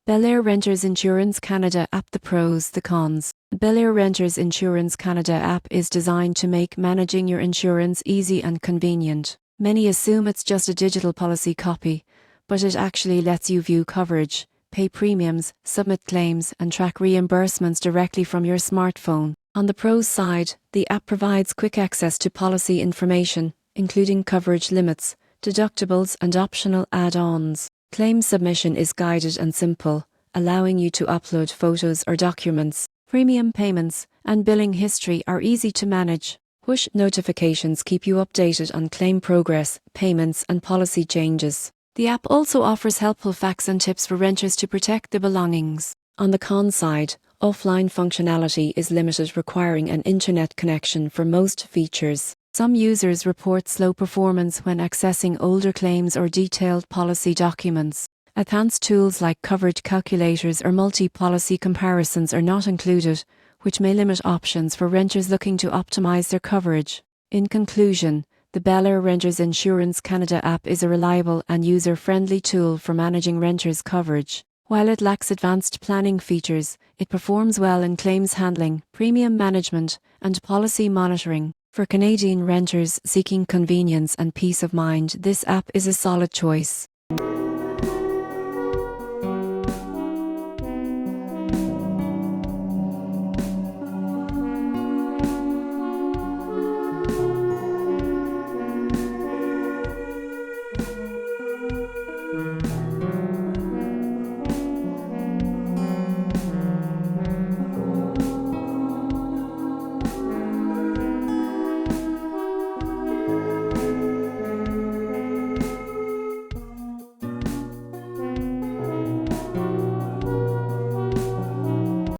Belair Renters Insurance Canada app. The pros, the cons. The Belair Renters Insurance Canada app is designed to make managing your insurance easy and convenient. Many assume it's just a digital policy copy, but it actually lets you view coverage, pay premiums, submit claims, and track reimbursements directly from your smartphone. On the pros side, the app provides quick access to policy information, including coverage limits, deductibles, and optional add-ons. Claim submission is guided and simple, allowing you to upload photos or documents. Premium payments and billing history are easy to manage. Push notifications keep you updated on claim progress, payments, and policy changes. The app also offers helpful facts and tips for renters to protect their belongings. On the con side, offline functionality is limited, requiring an internet connection for most features. Some users report slow performance when accessing older claims or detailed policy documents. Advanced tools like coverage calculators or multi-policy comparisons are not included, which may limit options for renters looking to optimize their coverage. In conclusion, the Belair Renters Insurance Canada app is a reliable and user-friendly tool for managing renters' coverage. While it lacks advanced planning features, it performs well in claims handling, premium management, and policy monitoring. For Canadian renters seeking convenience and peace of mind, this app is a solid choice.